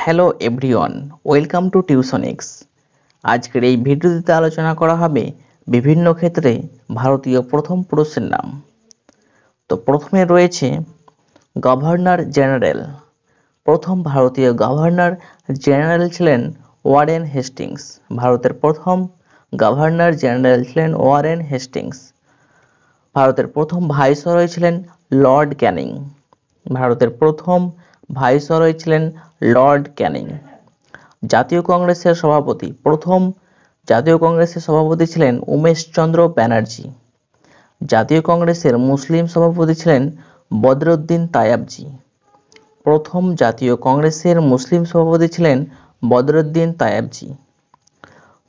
Hello everyone, welcome to Tuitionics. আজকের এই ভিডিওতে আলোচনা করা হবে বিভিন্ন ক্ষেত্রে ভারতীয় প্রথম পুরুষের নাম। তো প্রথমে রয়েছে গভর্নর জেনারেল। প্রথম ভারতীয় গভর্নর জেনারেল ছিলেন ওয়ারেন হেস্টিংস। ভারতের প্রথম গভর্নর জেনারেল ছিলেন ওয়ারেন হেস্টিংস। ভারতের প্রথম ভাইসরয় ছিলেন লর্ড ক্যানিং। ভারতের প্রথম ভাইসরয় ছিলেন লর্ড ক্যানিং। জাতীয় কংগ্রেসের সভাপতি প্রথম জাতীয় কংগ্রেসের সভাপতি ছিলেন উমেশচন্দ্র ব্যানার্জি। জাতীয় কংগ্রেসের মুসলিম সভাপতি ছিলেন বদরুদ্দিন তায়াবজি। প্রথম জাতীয় কংগ্রেসের মুসলিম সভাপতি ছিলেন বদরুদ্দিন তায়াবজি।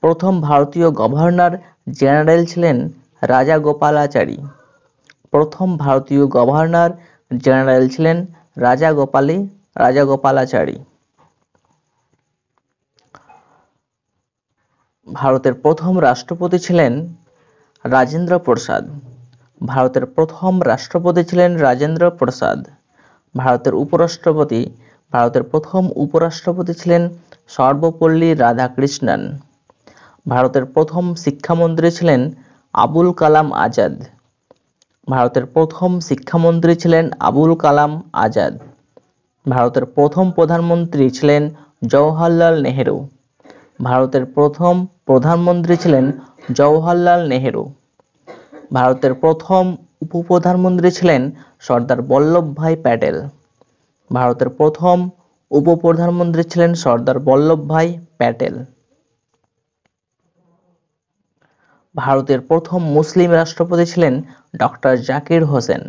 প্রথম ভারতীয় গভর্নর জেনারেল ছিলেন রাজাগোপালাচারী। প্রথম ভারতীয় গভর্নর জেনারেল ছিলেন রাজাগোপালাচারী। ভারতের প্রথম রাষ্ট্রপতি ছিলেন রাজেন্দ্র প্রসাদ। ভারতের প্রথম রাষ্ট্রপতি ছিলেন রাজেন্দ্র প্রসাদ। ভারতের প্রথম উপরাষ্ট্রপতি ছিলেন সর্বপল্লী রাধাকৃষ্ণন। ভারতের প্রথম শিক্ষামন্ত্রী ছিলেন আবুল কালাম আজাদ। ভারতের প্রথম শিক্ষামন্ত্রী ছিলেন আবুল কালাম আজাদ। ভারতের প্রথম প্রধানমন্ত্রী ছিলেন জওহরলাল নেহেরু। ভারতের প্রথম প্রধানমন্ত্রী ছিলেন জওহরলাল নেহেরু। ভারতের প্রথম উপপ্রধানমন্ত্রী ছিলেন সর্দার বল্লভভাই প্যাটেল। ভারতের প্রথম উপপ্রধানমন্ত্রী ছিলেন সর্দার বল্লভভাই প্যাটেল। ভারতের প্রথম মুসলিম রাষ্ট্রপতি ছিলেন ডক্টর জাকির হোসেন।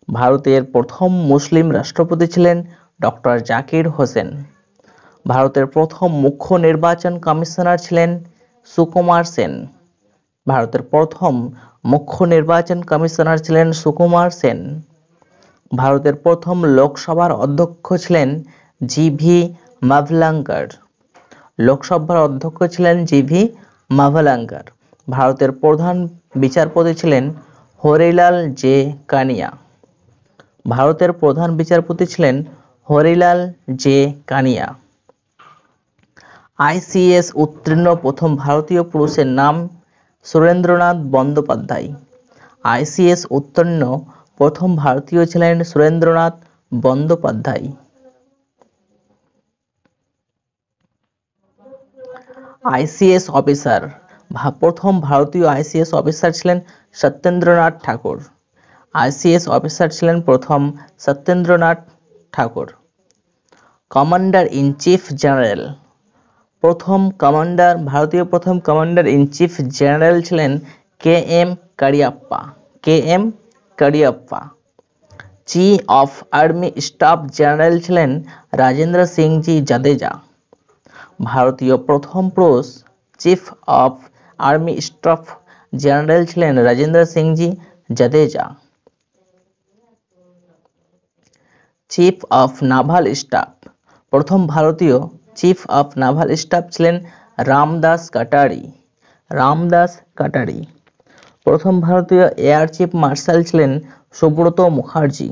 ভারতের প্রথম মুসলিম রাষ্ট্রপতি ছিলেন ডক্টর জাকির হোসেন। ভারতের প্রথম মুখ্য নির্বাচন কমিশনার ছিলেন সুকুমার সেন। ভারতের প্রথম মুখ্য নির্বাচন কমিশনার ছিলেন সুকুমার সেন। ভারতের প্রথম লোকসভার অধ্যক্ষ ছিলেন জি.ভি. মাভলাঙ্কার। লোকসভার অধ্যক্ষ ছিলেন জি.ভি. মাভলাঙ্কার। ভারতের প্রধান বিচারপতি ছিলেন হরিলাল জে কানিয়া। ভারতের প্রধান বিচারপতি ছিলেন হরিলাল জে কানিয়া। আইসিএস উত্তীর্ণ প্রথম ভারতীয় পুরুষের নাম সুরেন্দ্রনাথ বন্দ্যোপাধ্যায়। আইসিএস উত্তীর্ণ প্রথম ভারতীয় ছিলেন সুরেন্দ্রনাথ বন্দ্যোপাধ্যায়। আইসিএস অফিসার প্রথম ভারতীয় আইসিএস অফিসার ছিলেন সত্যেন্দ্রনাথ ঠাকুর। আইসিএস অফিসার ছিলেন প্রথম Satyendranath Thakur. Commander in chief general ভারতীয় প্রথম কমান্ডার ইন চিফ জেনারেল ছিলেন KM. Cariappa. Chief of army staff general ছিলেন রাজেন্দ্র সিংজি জাদেজা। ভারতীয় প্রথম পুরুষ chief of army staff general ছিলেন Rajendra Sinhji Jadeja. Chief of naval staff প্রথম ভারতীয় চিফ অফ নাভাল স্টাফ ছিলেন রামদাস কাটারি। প্রথম ভারতীয় এয়ার চিফ মার্শাল ছিলেন সুব্রত মুখার্জি।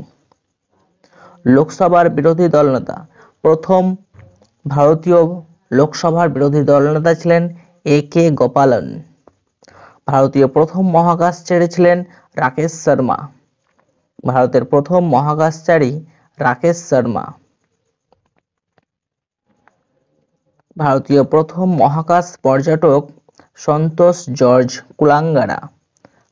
লোকসভার বিরোধী দলনেতা প্রথম ভারতীয় লোকসভার বিরোধী দলনেতা ছিলেন এ.কে. গোপালন। ভারতীয় প্রথম মহাকাশচারী ছিলেন রাকেশ শর্মা। ভারতের প্রথম মহাকাশচারী রাকেশ শর্মা। ভারতীয় প্রথম মহাকাশ পর্যটক সন্তোষ জর্জ কুলাঙ্গারা।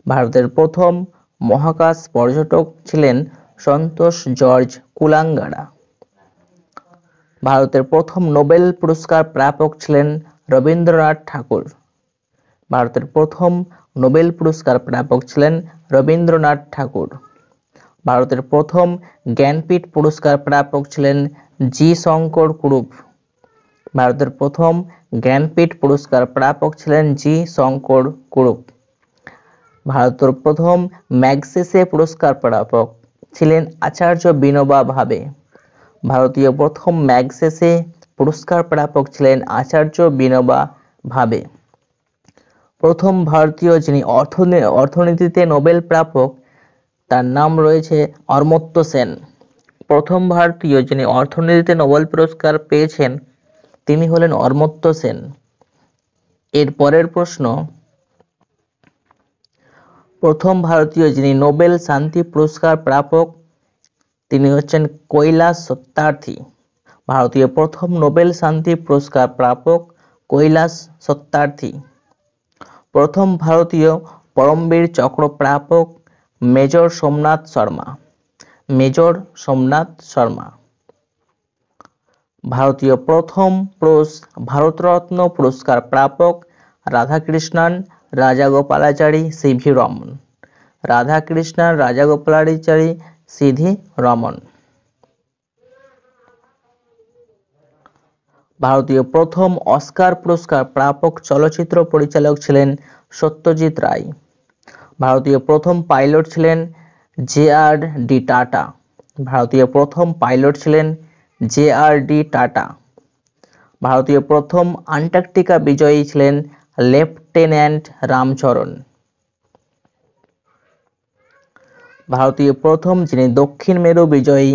ভারতের প্রথম মহাকাশ পর্যটক ছিলেন সন্তোষ জর্জ কুলাঙ্গারা। ভারতের প্রথম নোবেল পুরস্কার প্রাপক ছিলেন রবীন্দ্রনাথ ঠাকুর। ভারতের প্রথম নোবেল পুরস্কার প্রাপক ছিলেন রবীন্দ্রনাথ ঠাকুর। ভারতের প্রথম জ্ঞানপীঠ পুরস্কার প্রাপক ছিলেন জি শঙ্কর কুরুপ। ভারতের প্রথম জ্ঞানপীঠ পুরস্কার প্রাপক ছিলেন জি শঙ্কর কুরুপ। ভারতের প্রথম ম্যাগসেসে পুরস্কার প্রাপক ছিলেন আচার্য বিনোবা ভাবে। ভারতীয় প্রথম ম্যাগসেসে পুরস্কার প্রাপক ছিলেন আচার্য বিনোবা ভাবে। প্রথম ভারতীয় যিনি অর্থনীতিতে নোবেল প্রাপক তার নাম রয়েছে অমর্ত্য সেন। প্রথম ভারতীয় যিনি অর্থনীতিতে নোবেল পুরস্কার পেয়েছেন তিনি হলেন অমর্ত্য সেন। এর পরের প্রশ্ন, প্রথম ভারতীয় যিনি নোবেল শান্তি পুরস্কার প্রাপক তিনি হচ্ছেন কৈলাস সত্যার্থী। ভারতীয় প্রথম নোবেল শান্তি পুরস্কার প্রাপক কৈলাস সত্যার্থী। প্রথম ভারতীয় পরমবীর চক্র প্রাপক মেজর সোমনাথ শর্মা। মেজর সোমনাথ শর্মা। ভারতীয় প্রথম ভারতরত্ন পুরস্কার প্রাপক রাধাকৃষ্ণন রাজাগোপালাচারী সিভি রমন। রাধাকৃষ্ণন রাজাগোপালাচারী সিভি রমন। ভারতীয় প্রথম অস্কার পুরস্কার প্রাপক চলচ্চিত্র পরিচালক ছিলেন সত্যজিৎ রায়। ভারতীয় প্রথম পাইলট ছিলেন জে.আর.ডি. টাটা। ভারতীয় প্রথম পাইলট ছিলেন জে.আর.ডি. টাটা। ভারতীয় প্রথম আন্টার্কটিকা বিজয়ী ছিলেন লেফটেন্যান্ট রামচরণ। ভারতীয় প্রথম যিনি দক্ষিণ মেরু বিজয়ী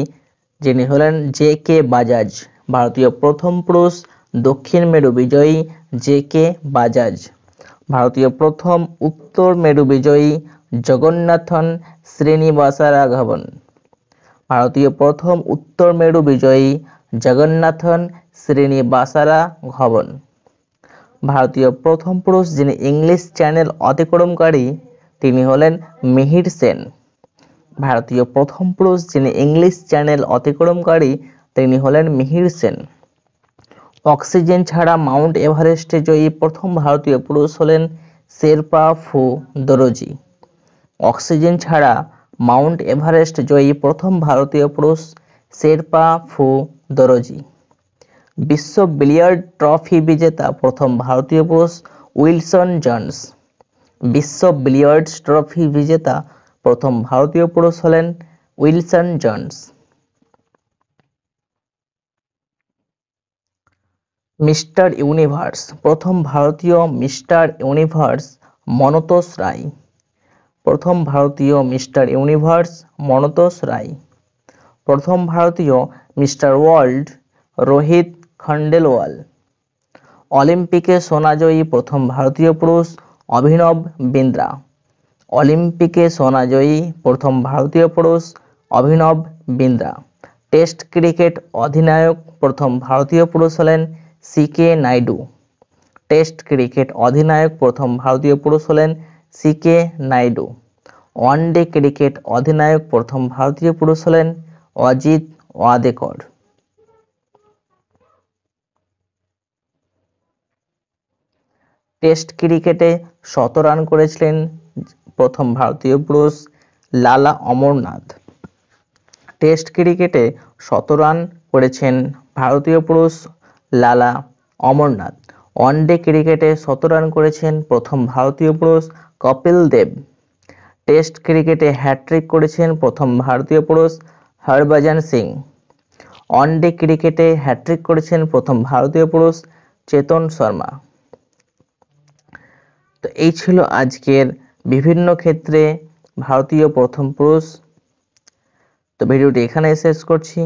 যিনি হলেন জে.কে. বাজাজ। ভারতীয় প্রথম পুরুষ দক্ষিণ মেরু বিজয়ী জে.কে. বাজাজ। ভারতীয় প্রথম উত্তর মেরু বিজয়ী জগন্নাথন শ্রীনিবাসারাঘবন। ভারতীয় প্রথম উত্তর মেরু বিজয়ী জগন্নাথন শ্রীনিবাসারাঘবন। ভারতীয় প্রথম পুরুষ যিনি ইংলিশ চ্যানেল অতিক্রমকারী তিনি হলেন মিহির সেন। ভারতীয় প্রথম পুরুষ যিনি ইংলিশ চ্যানেল অতিক্রমকারী তিনি হলেন মিহির সেন। অক্সিজেন ছাড়া মাউন্ট এভারেস্টে জয়ী প্রথম ভারতীয় পুরুষ হলেন শেরপা ফু দোরজি। অক্সিজেন ছাড়া মাউন্ট এভারেস্ট জয়ী প্রথম ভারতীয় পুরুষ শেরপা ফু দোরজি। বিশ্ব বিলিয়ার্ড ট্রফি বিজেতা প্রথম ভারতীয় পুরুষ উইলসন জন্স। বিশ্ব বিলিয়ার্ড ট্রফি বিজেতা প্রথম ভারতীয় পুরুষ হলেন উইলসন জন্স। মিস্টার ইউনিভার্স প্রথম ভারতীয় মিস্টার ইউনিভার্স মনতোষ রায়। প্রথম ভারতীয় মিস্টার ইউনিভার্স মনতোষ রায়। প্রথম ভারতীয় মিস্টার ওয়ার্ল্ড রোহিত খন্ডেলওয়াল। অলিম্পিকে সোনাজয়ী প্রথম ভারতীয় পুরুষ অভিনব বিন্দ্রা। অলিম্পিকে সোনাজয়ী প্রথম ভারতীয় পুরুষ অভিনব বিন্দ্রা। টেস্ট ক্রিকেট অধিনায়ক প্রথম ভারতীয় পুরুষ হলেন সি.কে. নাইডু। টেস্ট ক্রিকেট অধিনায়ক প্রথম ভারতীয় পুরুষ হলেন সি.কে. নাইডু। ওয়ানডে ক্রিকেট অধিনায়ক প্রথম ভারতীয় পুরুষ হলেন অজিত ওয়াদেকর। টেস্ট ক্রিকেটে ১০০ রান করেছিলেন প্রথম ভারতীয় পুরুষ লালা অমরনাথ। টেস্ট ক্রিকেটে ১০০ রান করেছেন ভারতীয় পুরুষ লালা অমরনাথ। ওয়ানডে ক্রিকেটে ১০০ রান করেছেন প্রথম ভারতীয় পুরুষ কপিল দেব। টেস্ট ক্রিকেটে হ্যাট্রিক করেছেন প্রথম ভারতীয় পুরুষ হরভজন সিং। ওয়ানডে ক্রিকেটে হ্যাট্রিক করেছেন প্রথম ভারতীয় পুরুষ চেতন শর্মা। তো এই ছিল আজকের বিভিন্ন ক্ষেত্রে ভারতীয় প্রথম পুরুষ। তো ভিডিওটি এখানে শেষ করছি।